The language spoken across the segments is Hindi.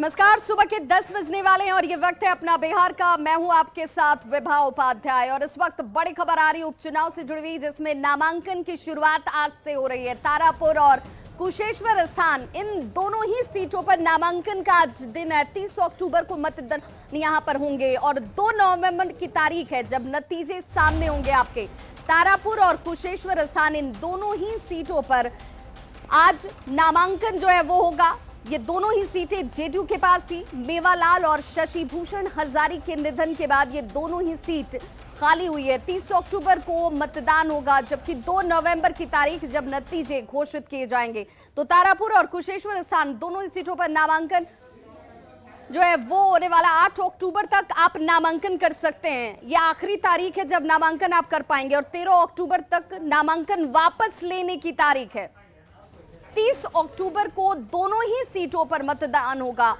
नमस्कार, सुबह के 10 बजने वाले हैं और ये वक्त है अपना बिहार का। मैं हूं आपके साथ विभा उपाध्याय और इस वक्त बड़ी खबर आ रही है उपचुनाव से जुड़ी हुई, जिसमें नामांकन की शुरुआत आज से हो रही है। तारापुर और कुशेश्वर स्थान, इन दोनों ही सीटों पर नामांकन का आज दिन है। 30 अक्टूबर को मतदान यहां पर होंगे और 2 नवंबर की तारीख है जब नतीजे सामने होंगे आपके। तारापुर और कुशेश्वर स्थान, इन दोनों ही सीटों पर आज नामांकन जो है वो होगा। ये दोनों ही सीटें जेडीयू के पास थी। मेवालाल और शशि भूषण हजारी के निधन के बाद ये दोनों ही सीट खाली हुई है। 30 अक्टूबर को मतदान होगा, जबकि 2 नवंबर की तारीख जब नतीजे घोषित किए जाएंगे। तो तारापुर और कुशेश्वर स्थान दोनों ही सीटों पर नामांकन जो है वो होने वाला। 8 अक्टूबर तक आप नामांकन कर सकते हैं, ये आखिरी तारीख है जब नामांकन आप कर पाएंगे। और 13 अक्टूबर तक नामांकन वापस लेने की तारीख है। 30 अक्टूबर को दोनों ही सीटों पर मतदान होगा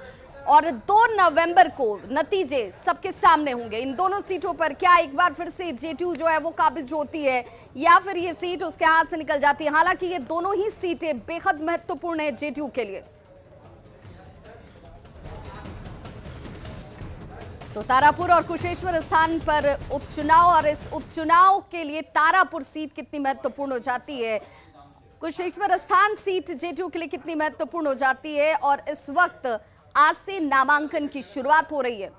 और 2 नवंबर को नतीजे सबके सामने होंगे। इन दोनों सीटों पर क्या एक बार फिर से जेडीयू जो है वो काबिज होती है या फिर ये सीट उसके हाथ से निकल जाती है। हालांकि ये दोनों ही सीटें बेहद महत्वपूर्ण है जेडीयू के लिए। तो तारापुर और कुशेश्वर स्थान पर उपचुनाव, और इस उपचुनाव के लिए तारापुर सीट कितनी महत्वपूर्ण हो जाती है, कुशेश्वर स्थान सीट जेडीयू के लिए कितनी महत्वपूर्ण हो जाती है, और इस वक्त आज से नामांकन की शुरुआत हो रही है।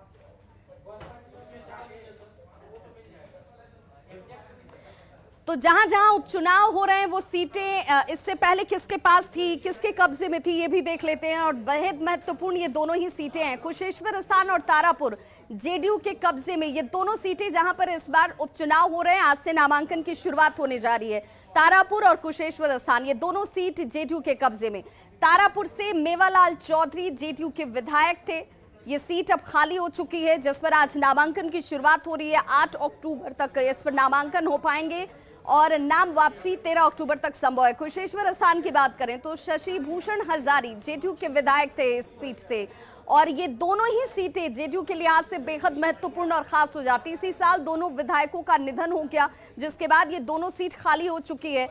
तो जहां जहां उपचुनाव हो रहे हैं वो सीटें इससे पहले किसके पास थी, किसके कब्जे में थी, ये भी देख लेते हैं। और बेहद महत्वपूर्ण ये दोनों ही सीटें हैं। कुशेश्वर स्थान और तारापुर जेडीयू के कब्जे में, ये दोनों सीटें जहां पर इस बार उपचुनाव हो रहे हैं। आज से नामांकन की शुरुआत होने जा रही है। तारापुर और कुशेश्वर स्थान, ये दोनों सीट जेडीयू के कब्जे में। तारापुर से मेवालाल चौधरी जेडीयू के विधायक थे, ये सीट अब खाली हो चुकी है, जिस पर आज नामांकन की शुरुआत हो रही है। 8 अक्टूबर तक इस पर नामांकन हो पाएंगे और नाम वापसी 13 अक्टूबर तक संभव है। कुशेश्वर स्थान की बात करें तो शशि भूषण हजारी जेडीयू के विधायक थे इस सीट से, और ये दोनों ही सीटें जेडीयू के लिहाज से बेहद महत्वपूर्ण और खास हो जाती। इसी साल दोनों विधायकों का निधन हो गया, जिसके बाद ये दोनों सीट खाली हो चुकी है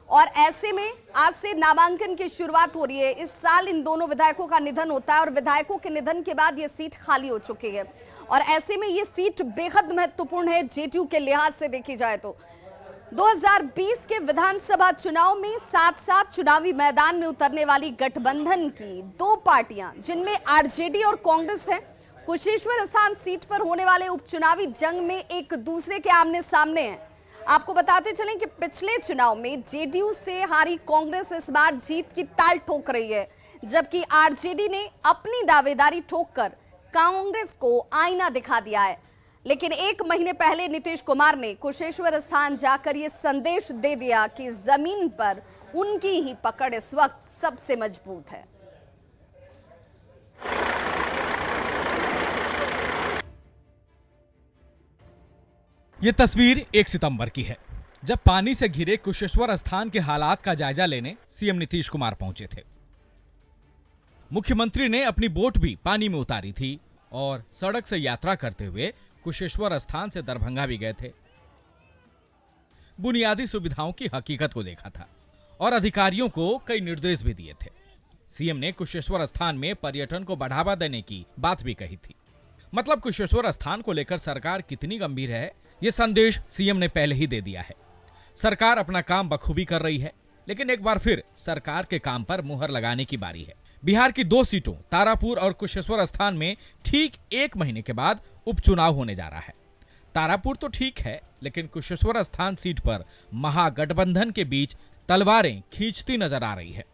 और ऐसे में आज से नामांकन की शुरुआत हो रही है। इस साल इन दोनों विधायकों का निधन होता है और विधायकों के निधन के बाद ये सीट खाली हो चुकी है और ऐसे में ये सीट बेहद महत्वपूर्ण है जेडीयू के लिहाज से देखी जाए तो। 2020 के विधानसभा चुनाव में साथ-साथ चुनावी मैदान में उतरने वाली गठबंधन की 2 पार्टियां, जिनमें आरजेडी और कांग्रेस है, कुशेश्वर स्थान सीट पर होने वाले उपचुनावी जंग में एक दूसरे के आमने सामने हैं। आपको बताते चलें कि पिछले चुनाव में जेडीयू से हारी कांग्रेस इस बार जीत की ताल ठोक रही है, जबकि आरजेडी ने अपनी दावेदारी ठोककर कांग्रेस को आईना दिखा दिया है। लेकिन 1 महीने पहले नीतीश कुमार ने कुशेश्वर स्थान जाकर ये संदेश दे दिया कि जमीन पर उनकी ही पकड़ इस वक्त सबसे मजबूत है। ये तस्वीर 1 सितंबर की है, जब पानी से घिरे कुशेश्वर स्थान के हालात का जायजा लेने सीएम नीतीश कुमार पहुंचे थे। मुख्यमंत्री ने अपनी बोट भी पानी में उतारी थी और सड़क से यात्रा करते हुए कुशेश्वर स्थान से दरभंगा भी गए थे। बुनियादी सुविधाओं की हकीकत को देखा था और अधिकारियों को कई निर्देश भी दिए थे। सीएम ने कुशेश्वर स्थान में पर्यटन को बढ़ावा देने की बात भी कही थी। मतलब कुशेश्वर स्थान को लेकर सरकार कितनी गंभीर है, ये संदेश सीएम ने पहले ही दे दिया है। सरकार अपना काम बखूबी कर रही है, लेकिन एक बार फिर सरकार के काम पर मुहर लगाने की बारी है। बिहार की 2 सीटों तारापुर और कुशेश्वर स्थान में ठीक 1 महीने के बाद उपचुनाव होने जा रहा है। तारापुर तो ठीक है, लेकिन कुशेश्वर स्थान सीट पर महागठबंधन के बीच तलवारें खींचती नजर आ रही है।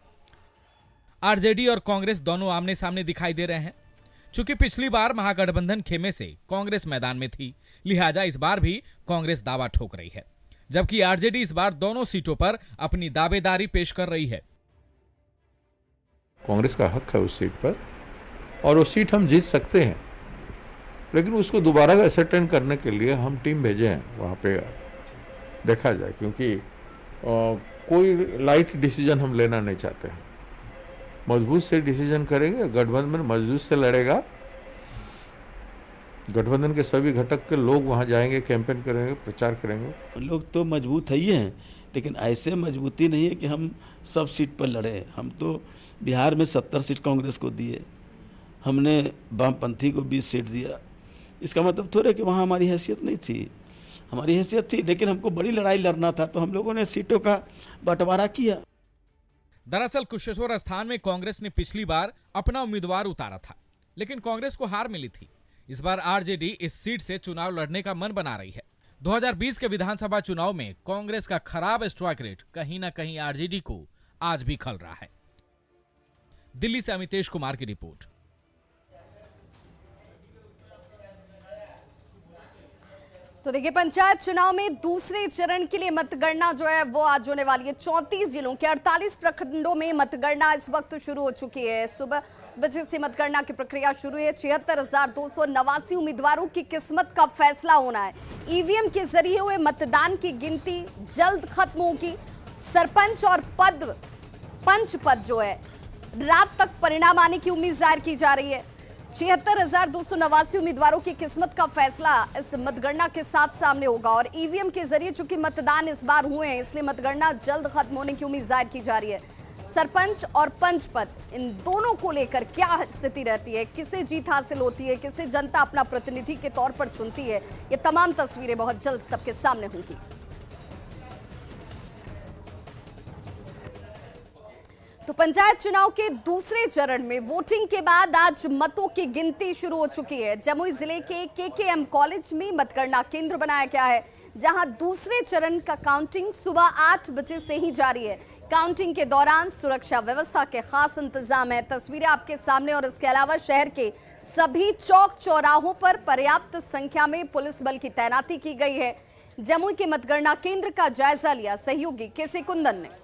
आरजेडी और कांग्रेस दोनों आमने सामने दिखाई दे रहे हैं। चूंकि पिछली बार महागठबंधन खेमे से कांग्रेस मैदान में थी, लिहाजा इस बार भी कांग्रेस दावा ठोक रही है, जबकि आरजेडी इस बार दोनों सीटों पर अपनी दावेदारी पेश कर रही है। कांग्रेस का हक है उस सीट पर और वो सीट हम जीत सकते हैं, लेकिन उसको दोबारा असर्टेन करने के लिए हम टीम भेजे हैं, वहाँ पे देखा जाए, क्योंकि कोई लाइट डिसीजन हम लेना नहीं चाहते हैं। मजबूत से डिसीजन करेंगे, गठबंधन मजबूत से लड़ेगा, गठबंधन के सभी घटक के लोग वहाँ जाएंगे, कैंपेन करेंगे, प्रचार करेंगे। लोग तो मजबूत है ही हैं, लेकिन ऐसे मजबूती नहीं है कि हम सब सीट पर लड़े। हम तो बिहार में 70 सीट कांग्रेस को दिए हमने वामपंथी को 20 सीट दिया। इसका मतलब थोड़े कि वहाँ हमारी हैसियत नहीं थी, हमारी हैसियत थी, लेकिन हमको बड़ी लड़ाई लड़ना था तो हम लोगों ने सीटों का बंटवारा किया। दरअसल कुशेश्वर स्थान में कांग्रेस ने पिछली बार अपना उम्मीदवार उतारा था, लेकिन कांग्रेस को हार मिली थी। इस बार आरजेडी इस सीट से चुनाव लड़ने का मन बना रही है। 2020 के विधानसभा चुनाव में कांग्रेस का खराब स्ट्राइक रेट कहीं न कहीं आरजेडी को आज भी खल रहा है। दिल्ली से अमितेश कुमार की रिपोर्ट। तो देखिए, पंचायत चुनाव में दूसरे चरण के लिए मतगणना जो है वो आज होने वाली है। 34 जिलों के 48 प्रखंडों में मतगणना इस वक्त शुरू हो चुकी है। सुबह बजे से मतगणना की प्रक्रिया शुरू है। 76,289 उम्मीदवारों की किस्मत का फैसला होना है। ईवीएम के जरिए हुए मतदान की गिनती जल्द खत्म होगी। सरपंच और पंच पद जो है रात तक परिणाम आने की उम्मीद जाहिर की जा रही है। 76,289 उम्मीदवारों की किस्मत का फैसला इस मतगणना के साथ सामने होगा और ईवीएम के जरिए चूंकि मतदान इस बार हुए हैं, इसलिए मतगणना जल्द खत्म होने की उम्मीद जाहिर की जा रही है। सरपंच और पंच पद, इन दोनों को लेकर क्या स्थिति रहती है, किसे जीत हासिल होती है, किसे जनता अपना प्रतिनिधि के तौर पर चुनती है, ये तमाम तस्वीरें बहुत जल्द सबके सामने होंगी। तो पंचायत चुनाव के दूसरे चरण में वोटिंग के बाद आज मतों की गिनती शुरू हो चुकी है। जमुई जिले के केकेएम कॉलेज में मतगणना केंद्र बनाया गया है, जहां दूसरे चरण का काउंटिंग सुबह 8 बजे से ही जारी है। काउंटिंग के दौरान सुरक्षा व्यवस्था के खास इंतजाम है। तस्वीरें आपके सामने और इसके अलावा शहर के सभी चौक चौराहों पर पर्याप्त संख्या में पुलिस बल की तैनाती की गई है। जमुई के मतगणना केंद्र का जायजा लिया सहयोगी केसी कुंदन ने।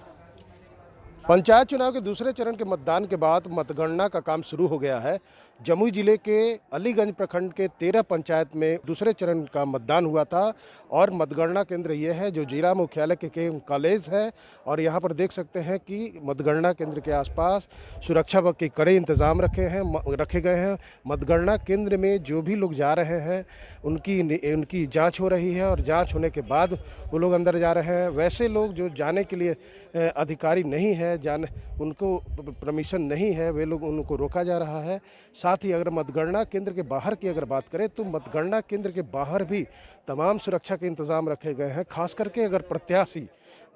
पंचायत चुनाव के दूसरे चरण के मतदान के बाद मतगणना का काम शुरू हो गया है। जमुई जिले के अलीगंज प्रखंड के 13 पंचायत में दूसरे चरण का मतदान हुआ था और मतगणना केंद्र ये है जो जिला मुख्यालय के कॉलेज है और यहाँ पर देख सकते हैं कि मतगणना केंद्र के आसपास सुरक्षा बल के कड़े इंतजाम रखे गए हैं। मतगणना केंद्र में जो भी लोग जा रहे हैं उनकी जांच हो रही है और जांच होने के बाद वो लोग अंदर जा रहे हैं। वैसे लोग जो जाने के लिए अधिकारी नहीं है, उनको परमिशन नहीं है, वे लोग उनको रोका जा रहा है। साथ ही अगर मतगणना केंद्र के बाहर की अगर बात करें तो मतगणना केंद्र के बाहर भी तमाम सुरक्षा के इंतजाम रखे गए हैं। खास करके अगर प्रत्याशी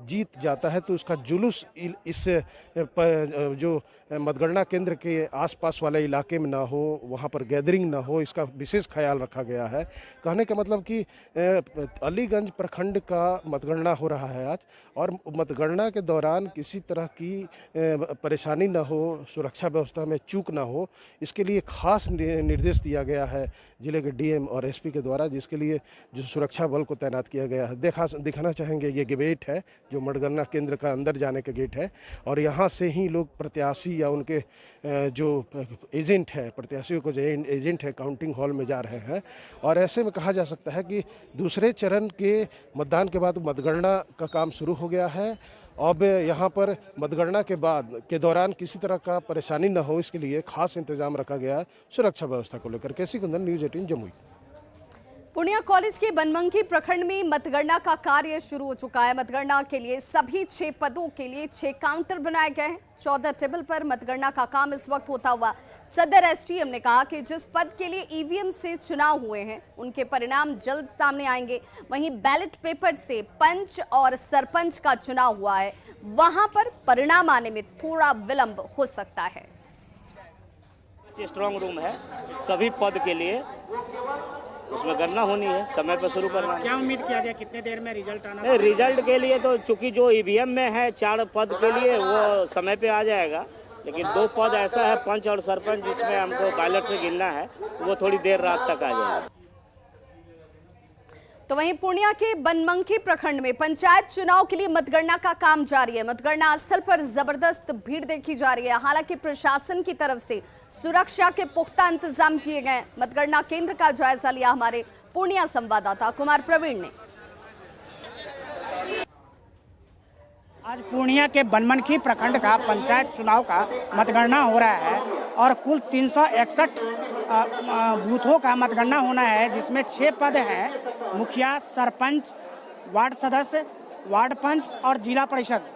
जीत जाता है तो उसका जुलूस इस जो मतगणना केंद्र के आसपास वाले इलाके में ना हो, वहाँ पर गैदरिंग ना हो, इसका विशेष ख्याल रखा गया है। कहने का मतलब कि अलीगंज प्रखंड का मतगणना हो रहा है आज और मतगणना के दौरान किसी तरह की परेशानी ना हो, सुरक्षा व्यवस्था में चूक ना हो, इसके लिए खास निर्देश दिया गया है जिले के डीएम और एसपी के द्वारा, जिसके लिए जो सुरक्षा बल को तैनात किया गया है। दिखाना चाहेंगे, ये गेट है जो मतगणना केंद्र का अंदर जाने का गेट है और यहाँ से ही लोग प्रत्याशी या उनके जो एजेंट हैं, प्रत्याशियों को जो एजेंट है काउंटिंग हॉल में जा रहे हैं। और ऐसे में कहा जा सकता है कि दूसरे चरण के मतदान के बाद मतगणना का काम शुरू हो गया है। अब यहाँ पर मतगणना के दौरान किसी तरह का परेशानी न हो, इसके लिए खास इंतजाम रखा गया है सुरक्षा व्यवस्था को लेकर। केसी कुंदन, न्यूज़ 18 जमुई। पूर्णिया कॉलेज के बनमंगी प्रखंड में मतगणना का कार्य शुरू हो चुका है। मतगणना के लिए सभी 6 पदों के लिए 6 काउंटर बनाए गए हैं। 14 टेबल पर मतगणना का काम इस वक्त होता हुआ सदर एसडीएम ने कहा कि जिस पद के लिए ईवीएम से चुनाव हुए हैं उनके परिणाम जल्द सामने आएंगे। वहीं बैलेट पेपर से पंच और सरपंच का चुनाव हुआ है, वहां पर परिणाम आने में थोड़ा विलंब हो सकता है। स्ट्रांग रूम है सभी पद के लिए, उसमें गणना होनी है, समय पर शुरू करना है। क्या उम्मीद किया जाए कितने देर में रिजल्ट आना? नहीं, रिजल्ट के लिए तो चूंकि जो ईवीएम में है 4 पद के लिए वो समय पे आ जाएगा, लेकिन 2 पद ऐसा है पंच और सरपंच जिसमें हमको बैलेट से गिनना है, वो थोड़ी देर रात तक आ जाएगा। तो वहीं पूर्णिया के बनमंगी प्रखंड में पंचायत चुनाव के लिए मतगणना का काम जारी है। मतगणना स्थल पर जबरदस्त भीड़ देखी जा रही है। हालांकि प्रशासन की तरफ से सुरक्षा के पुख्ता इंतजाम किए गए। मतगणना केंद्र का जायजा लिया हमारे पूर्णिया संवाददाता कुमार प्रवीण ने। आज पूर्णिया के बनमनखी प्रखंड का पंचायत चुनाव का मतगणना हो रहा है और कुल 361 बूथों का मतगणना होना है, जिसमें 6 पद हैं, मुखिया, सरपंच, वार्ड सदस्य, वार्ड पंच और जिला परिषद।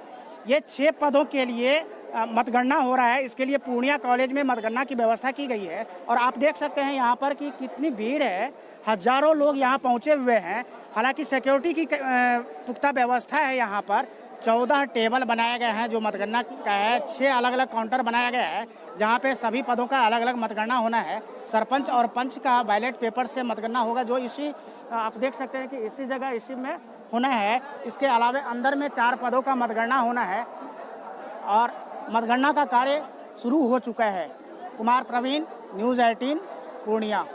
ये 6 पदों के लिए मतगणना हो रहा है, इसके लिए पूर्णिया कॉलेज में मतगणना की व्यवस्था की गई है। और आप देख सकते हैं यहाँ पर कि कितनी भीड़ है, हजारों लोग यहाँ पहुँचे हुए हैं। हालांकि सिक्योरिटी की पुख्ता व्यवस्था है। यहाँ पर 14 टेबल बनाए गए हैं जो मतगणना का है। 6 अलग अलग काउंटर बनाया गया है जहाँ पे सभी पदों का अलग अलग मतगणना होना है। सरपंच और पंच का बैलेट पेपर से मतगणना होगा, जो इसी आप देख सकते हैं कि इसी जगह इसी में होना है। इसके अलावा अंदर में 4 पदों का मतगणना होना है और मतगणना का कार्य शुरू हो चुका है। कुमार प्रवीण, न्यूज़ 18 पूर्णिया।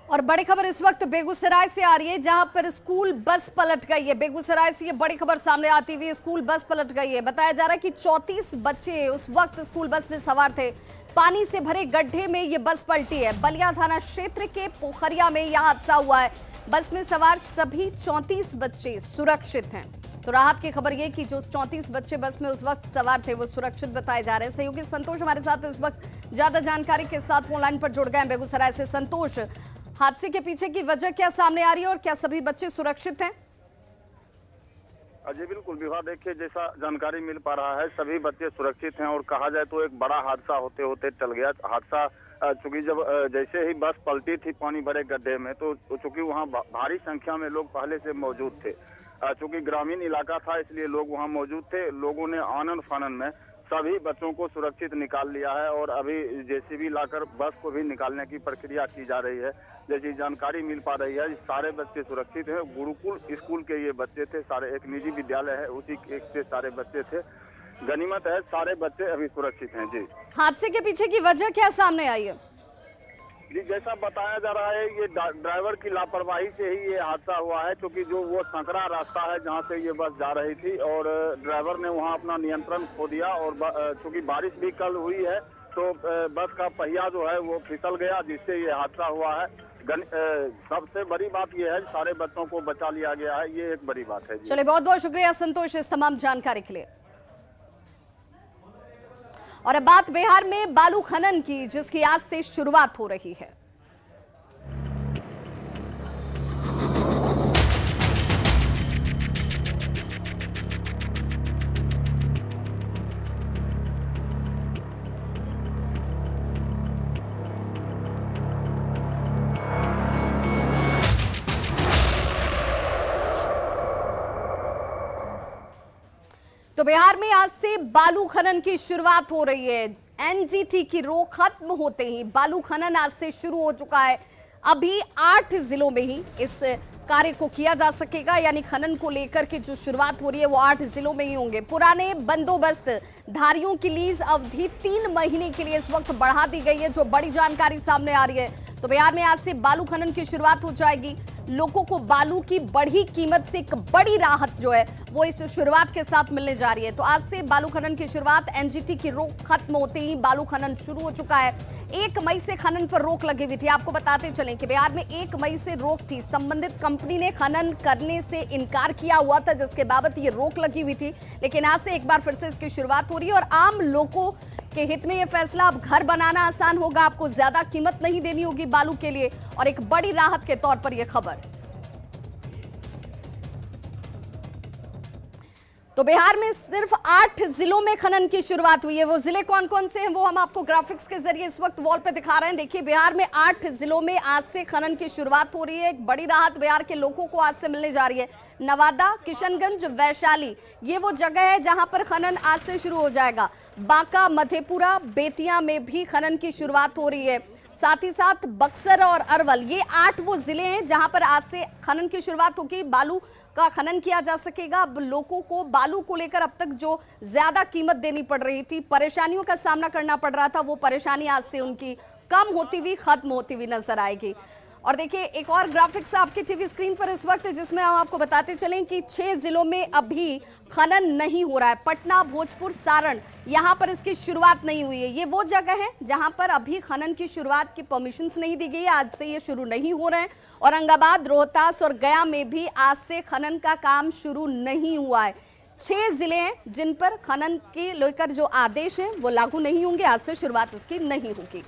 और बड़ी खबर इस वक्त बेगूसराय से आ रही है, जहां पर स्कूल बस पलट गई है। बेगूसराय से ये बड़ी खबर सामने आती हुई स्कूल बस पलट गई है। बताया जा रहा है कि 34 बच्चे उस वक्त स्कूल बस में सवार थे। पानी से भरे गड्ढे में ये बस पलटी है। बलिया थाना क्षेत्र के पोखरिया में यह हादसा हुआ है। बस में सवार सभी 34 बच्चे सुरक्षित हैं। तो राहत की खबर ये कि जो 34 बच्चे बस में उस वक्त सवार थे वो सुरक्षित बताए जा रहे हैं। सहयोगी संतोष हमारे साथ इस वक्त ज्यादा जानकारी के साथ फोन लाइन पर जुड़ गए हैं बेगूसराय से। संतोष, हादसे के पीछे की वजह क्या सामने आ रही है और क्या सभी बच्चे सुरक्षित हैं? जी बिल्कुल विभा, देखिए जैसा जानकारी मिल पा रहा है सभी बच्चे सुरक्षित हैं और कहा जाए तो एक बड़ा हादसा होते होते टल गया। हादसा चूंकि जब जैसे ही बस पलटी थी पानी भरे गड्ढे में, तो चूंकि वहां भारी संख्या में लोग पहले से मौजूद थे। चूंकि ग्रामीण इलाका था इसलिए लोग वहां मौजूद थे। लोगों ने आनन फानन में सभी बच्चों को सुरक्षित निकाल लिया है और अभी जेसीबी लाकर बस को भी निकालने की प्रक्रिया की जा रही है। जैसी जानकारी मिल पा रही है सारे बच्चे सुरक्षित हैं। गुरुकुल स्कूल के ये बच्चे थे, सारे एक निजी विद्यालय है उसी एक से सारे बच्चे थे। गनीमत है सारे बच्चे अभी सुरक्षित हैं। जी, हादसे के पीछे की वजह क्या सामने आई है? जी जैसा बताया जा रहा है ये ड्राइवर की लापरवाही से ही ये हादसा हुआ है, क्योंकि जो वो संकरा रास्ता है जहां से ये बस जा रही थी और ड्राइवर ने वहां अपना नियंत्रण खो दिया और चूंकि बारिश भी कल हुई है तो बस का पहिया जो है वो फिसल गया, जिससे ये हादसा हुआ है। सबसे बड़ी बात ये है सारे बच्चों को बचा लिया गया है, ये एक बड़ी बात है। चलिए, बहुत बहुत शुक्रिया संतोष इस तमाम जानकारी के लिए। और अब बात बिहार में बालू खनन की, जिसकी आज से शुरुआत हो रही है। तो बिहार में आज से बालू खनन की शुरुआत हो रही है। एनजीटी की रोक खत्म होते ही बालू खनन आज से शुरू हो चुका है। अभी 8 जिलों में ही इस कार्य को किया जा सकेगा, यानी खनन को लेकर के जो शुरुआत हो रही है वो 8 जिलों में ही होंगे। पुराने बंदोबस्त धारियों की लीज अवधि 3 महीने के लिए इस वक्त बढ़ा दी गई है, जो बड़ी जानकारी सामने आ रही है। तो बिहार में आज से बालू खनन की शुरुआत हो जाएगी। लोगों को बालू की बढ़ी कीमत से एक बड़ी राहत जो है वो इस शुरुआत के साथ मिलने जा रही है। तो आज से बालू खनन की शुरुआत, एनजीटी की रोक खत्म होते ही बालू खनन शुरू हो चुका है। 1 मई से खनन पर रोक लगी हुई थी। आपको बताते चलें कि बिहार में 1 मई से रोक थी। संबंधित कंपनी ने खनन करने से इनकार किया हुआ था, जिसके बाबत ये रोक लगी हुई थी। लेकिन आज से एक बार फिर से इसकी शुरुआत हो रही है और आम लोगों के हित में यह फैसला। अब घर बनाना आसान होगा, आपको ज्यादा कीमत नहीं देनी होगी बालू के लिए, और एक बड़ी राहत के तौर पर यह खबर। तो बिहार में सिर्फ 8 जिलों में खनन की शुरुआत हुई है। वो जिले कौन कौन से हैं वो हम आपको ग्राफिक्स के जरिए इस वक्त वॉल पे दिखा रहे हैं। देखिए, बिहार में 8 जिलों में आज से खनन की शुरुआत हो रही है। एक बड़ी राहत बिहार के लोगों को आज से मिलने जा रही है। नवादा, किशनगंज, वैशाली ये वो जगह है जहां पर खनन आज से शुरू हो जाएगा। बांका, मधेपुरा, बेतिया में भी खनन की शुरुआत हो रही है। साथ ही साथ बक्सर और अरवल, ये 8 वो जिले हैं जहां पर आज से खनन की शुरुआत होगी। बालू का खनन किया जा सकेगा। अब लोगों को बालू को लेकर अब तक जो ज्यादा कीमत देनी पड़ रही थी, परेशानियों का सामना करना पड़ रहा था, वो परेशानी आज से उनकी कम होती हुई, खत्म होती हुई नजर आएगी। और देखिए, एक और ग्राफिक्स आपकी टीवी स्क्रीन पर इस वक्त, जिसमें हम आपको बताते चलें कि 6 जिलों में अभी खनन नहीं हो रहा है। पटना, भोजपुर, सारण, यहाँ पर इसकी शुरुआत नहीं हुई है। ये वो जगह है जहां पर अभी खनन की शुरुआत की परमिशंस नहीं दी गई है। आज से ये शुरू नहीं हो रहे हैं। औरंगाबाद, रोहतास और गया में भी आज से खनन का काम शुरू नहीं हुआ है। 6 जिले हैं जिन पर खनन के लेकर जो आदेश हैं वो लागू नहीं होंगे। आज से शुरुआत उसकी नहीं होगी।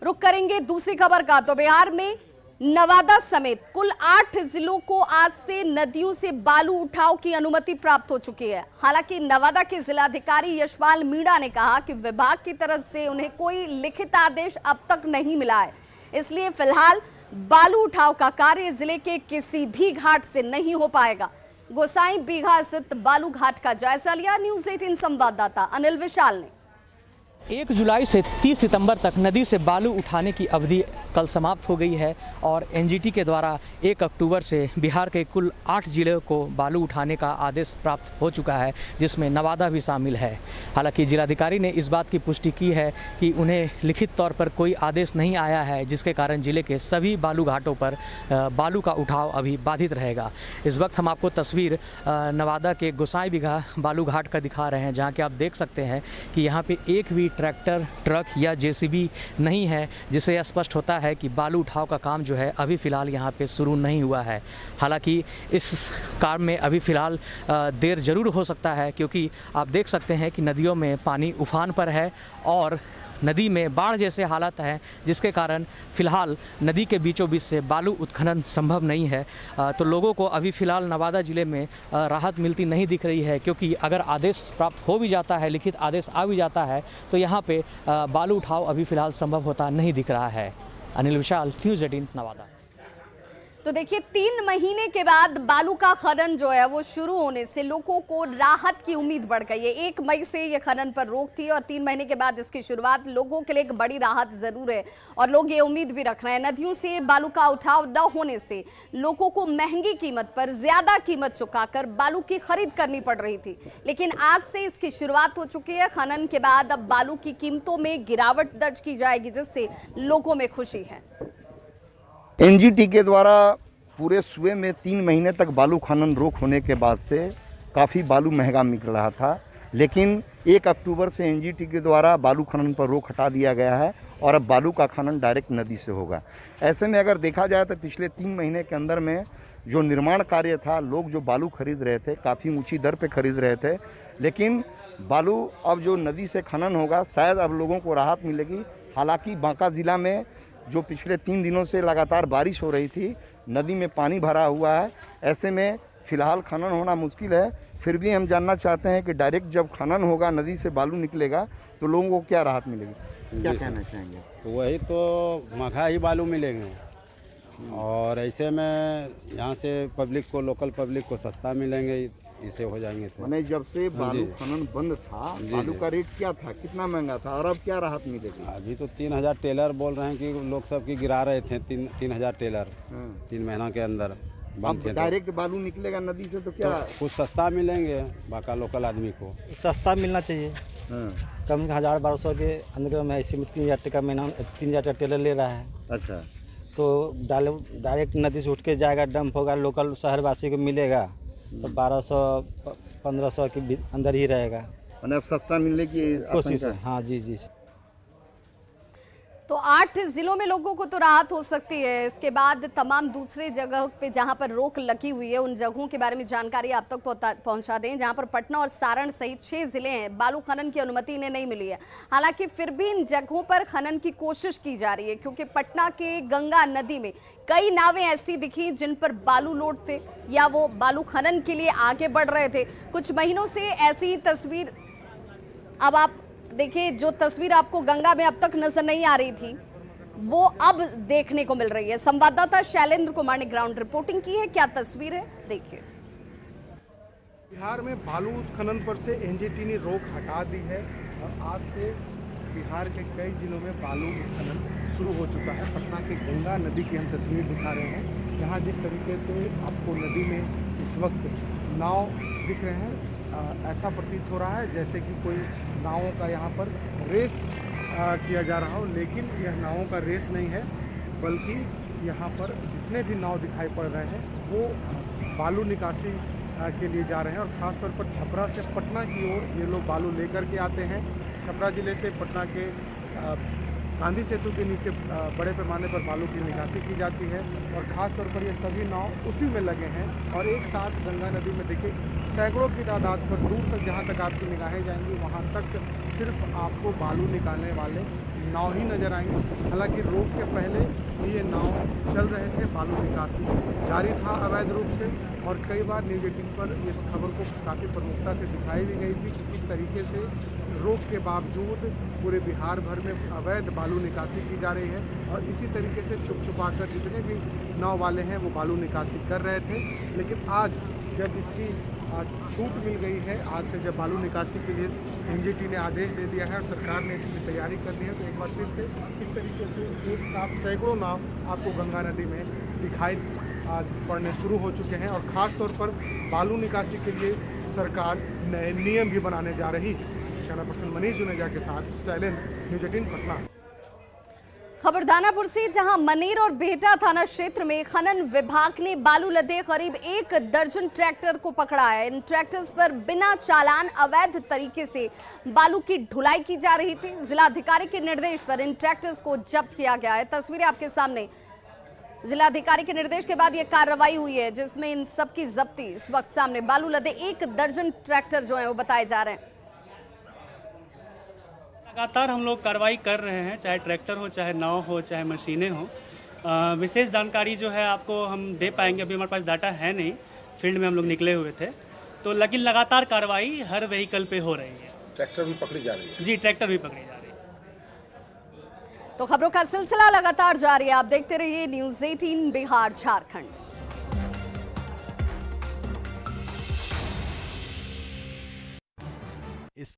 रुक करेंगे दूसरी खबर का। तो बिहार में नवादा समेत कुल 8 जिलों को आज से नदियों से बालू उठाव की अनुमति प्राप्त हो चुकी है। हालांकि नवादा के जिलाधिकारी यशपाल मीणा ने कहा कि विभाग की तरफ से उन्हें कोई लिखित आदेश अब तक नहीं मिला है, इसलिए फिलहाल बालू उठाव का कार्य जिले के किसी भी घाट से नहीं हो पाएगा। गोसाई बीघा स्थित बालू घाट का जायजा लिया न्यूज़ 18 संवाददाता अनिल विशाल ने। 1 जुलाई से 30 सितंबर तक नदी से बालू उठाने की अवधि कल समाप्त हो गई है और एनजीटी के द्वारा 1 अक्टूबर से बिहार के कुल 8 जिलों को बालू उठाने का आदेश प्राप्त हो चुका है, जिसमें नवादा भी शामिल है। हालांकि जिलाधिकारी ने इस बात की पुष्टि की है कि उन्हें लिखित तौर पर कोई आदेश नहीं आया है, जिसके कारण जिले के सभी बालू घाटों पर बालू का उठाव अभी बाधित रहेगा। इस वक्त हम आपको तस्वीर नवादा के गोसाई बीघा बालू घाट का दिखा रहे हैं, जहाँ के आप देख सकते हैं कि यहाँ पे एक भी ट्रैक्टर, ट्रक या जेसीबी नहीं है, जिससे स्पष्ट होता है कि बालू उठाव का काम जो है अभी फ़िलहाल यहाँ पे शुरू नहीं हुआ है। हालांकि इस काम में अभी फ़िलहाल देर ज़रूर हो सकता है, क्योंकि आप देख सकते हैं कि नदियों में पानी उफान पर है और नदी में बाढ़ जैसे हालात हैं, जिसके कारण फ़िलहाल नदी के बीचों बीच से बालू उत्खनन संभव नहीं है। तो लोगों को अभी फ़िलहाल नवादा ज़िले में राहत मिलती नहीं दिख रही है, क्योंकि अगर आदेश प्राप्त हो भी जाता है, लिखित आदेश आ भी जाता है, तो यहाँ पे बालू उठाव अभी फ़िलहाल संभव होता नहीं दिख रहा है। अनिल विशाल, न्यूज़ 18 नवादा। तो देखिए, 3 महीने के बाद बालू का खनन जो है वो शुरू होने से लोगों को राहत की उम्मीद बढ़ गई है। 1 मई से ये खनन पर रोक थी और 3 महीने के बाद इसकी शुरुआत लोगों के लिए एक बड़ी राहत जरूर है और लोग ये उम्मीद भी रख रहे हैं। नदियों से बालू का उठाव न होने से लोगों को महंगी कीमत पर ज्यादा कीमत चुकाकर बालू की खरीद करनी पड़ रही थी, लेकिन आज से इसकी शुरुआत हो चुकी है। खनन के बाद अब बालू की कीमतों में गिरावट दर्ज की जाएगी, जिससे लोगों में खुशी है। एनजीटी के द्वारा पूरे सूबे में 3 महीने तक बालू खनन रोक होने के बाद से काफ़ी बालू महंगा मिल रहा था, लेकिन 1 अक्टूबर से एनजीटी के द्वारा बालू खनन पर रोक हटा दिया गया है और अब बालू का खनन डायरेक्ट नदी से होगा। ऐसे में अगर देखा जाए तो पिछले 3 महीने के अंदर में जो निर्माण कार्य था, लोग जो बालू खरीद रहे थे काफ़ी ऊँची दर पर खरीद रहे थे, लेकिन बालू अब जो नदी से खनन होगा शायद अब लोगों को राहत मिलेगी। हालांकि बांका ज़िला में जो पिछले 3 दिनों से लगातार बारिश हो रही थी, नदी में पानी भरा हुआ है, ऐसे में फ़िलहाल खनन होना मुश्किल है। फिर भी हम जानना चाहते हैं कि डायरेक्ट जब खनन होगा, नदी से बालू निकलेगा, तो लोगों को क्या राहत मिलेगी, क्या कहना चाहेंगे? तो वही तो महंगा ही बालू मिलेंगे और ऐसे में यहाँ से पब्लिक को, लोकल पब्लिक को सस्ता मिलेंगे, इसे हो जाएंगे। तो मैंने जब से बालू खनन बंद था, बालू का रेट क्या था, कितना महंगा था और अब क्या राहत मिलेगी? अभी तो 3000 टेलर बोल रहे हैं कि लोग सब की गिरा रहे थे, 3000 टेलर 3 महीना के अंदर बंद थे। डायरेक्ट बालू निकलेगा नदी से तो क्या कुछ सस्ता मिलेंगे बाका लोकल आदमी को? सस्ता मिलना चाहिए। कम 1000-1200 के अंदर में ऐसे में 3000 टका महीना, 3000 टका टेलर ले रहा है। अच्छा, तो डायरेक्ट नदी से उठ के जाएगा, डंप होगा, लोकल शहरवासी को मिलेगा तो 1200-1500 के अंदर ही रहेगा। अब सस्ता मिलने की कोशिश है। हाँ जी जी। तो 8 जिलों में लोगों को तो राहत हो सकती है। इसके बाद तमाम दूसरे जगह पे जहां पर रोक लगी हुई है, उन जगहों के बारे में जानकारी आप तक पहुंचा दें। जहां पर पटना और सारण सहित 6 जिले हैं, बालू खनन की अनुमति इन्हें नहीं मिली है। हालांकि फिर भी इन जगहों पर खनन की कोशिश की जा रही है, क्योंकि पटना के गंगा नदी में कई नावें ऐसी दिखी जिन पर बालू लोड थे या वो बालू खनन के लिए आगे बढ़ रहे थे। कुछ महीनों से ऐसी तस्वीर, अब आप देखिए, जो तस्वीर आपको गंगा में अब तक नजर नहीं आ रही थी, वो अब देखने को मिल रही है। संवाददाता शैलेंद्र कुमार ने ग्राउंड रिपोर्टिंग की है, क्या तस्वीर है देखिए। बिहार में बालू खनन पर से एनजीटी ने रोक हटा दी है और आज से बिहार के कई जिलों में बालू खनन शुरू हो चुका है। पटना के गंगा नदी की हम तस्वीर दिखा रहे हैं, जहाँ जिस तरीके से आपको नदी में इस वक्त नाव दिख रहे हैं, ऐसा प्रतीत हो रहा है जैसे कि कोई नावों का यहाँ पर रेस किया जा रहा हो, लेकिन यह नावों का रेस नहीं है, बल्कि यहाँ पर जितने भी नाव दिखाई पड़ रहे हैं वो बालू निकासी के लिए जा रहे हैं और ख़ास तौर पर छपरा से पटना की ओर ये लोग बालू लेकर के आते हैं। छपरा ज़िले से पटना के गांधी सेतु के नीचे बड़े पैमाने पर बालू की निकासी की जाती है और ख़ास तौर पर ये सभी नाव उसी में लगे हैं और एक साथ गंगा नदी में देखिए सैकड़ों की तादाद पर दूर तक जहाँ तक आपकी निगाहें जाएंगी वहाँ तक सिर्फ आपको बालू निकालने वाले नाव ही नज़र आएंगे। हालांकि रोक के पहले भी ये नाव चल रहे थे, बालू निकासी जारी था अवैध रूप से और कई बार न्यूज़ 18 पर इस खबर को काफ़ी प्रमुखता से दिखाई भी गई थी कि किस तरीके से रोक के बावजूद पूरे बिहार भर में अवैध बालू निकासी की जा रही है और इसी तरीके से छुप छुपा कर जितने भी नाव वाले हैं वो बालू निकासी कर रहे थे। लेकिन आज जब इसकी छूट मिल गई है, आज से जब बालू निकासी के लिए एनजीटी ने आदेश दे दिया है और सरकार ने इसकी तैयारी कर ली है, तो एक बार फिर से इस तरीके से एक साथ सैकड़ों नाव आपको गंगा नदी में दिखाई पड़ने शुरू हो चुके हैं और ख़ास तौर पर बालू निकासी के लिए सरकार नए नियम भी बनाने जा रही है। कैमरा पर्सन मनीष जुनेजा के साथ शैलेन, न्यूज़ 18 पटना। खबर दानापुर से, जहां मनेर और बेहटा थाना क्षेत्र में खनन विभाग ने बालू लदे करीब 1 दर्जन ट्रैक्टर को पकड़ा है। इन ट्रैक्टर्स पर बिना चालान अवैध तरीके से बालू की ढुलाई की जा रही थी। जिलाधिकारी के निर्देश पर इन ट्रैक्टर्स को जब्त किया गया है। तस्वीरें आपके सामने। जिलाधिकारी के निर्देश के बाद यह कार्रवाई हुई है जिसमें इन सब की जब्ती इस वक्त सामने। बालू लदे 1 दर्जन ट्रैक्टर जो है वो बताए जा रहे हैं। लगातार हम लोग कार्रवाई कर रहे हैं, चाहे ट्रैक्टर हो, चाहे नाव हो, चाहे मशीनें हो। विशेष जानकारी जो है आपको हम दे पाएंगे, अभी हमारे पास डाटा है नहीं, फील्ड में हम लोग निकले हुए थे, तो लेकिन लगातार कार्रवाई हर व्हीकल पे हो रही है। ट्रैक्टर भी पकड़ी जा रही है? जी, ट्रैक्टर भी पकड़ी जा रही है। तो खबरों का सिलसिला लगातार जारी है। आप देखते रहिए न्यूज़ 18 बिहार झारखंड।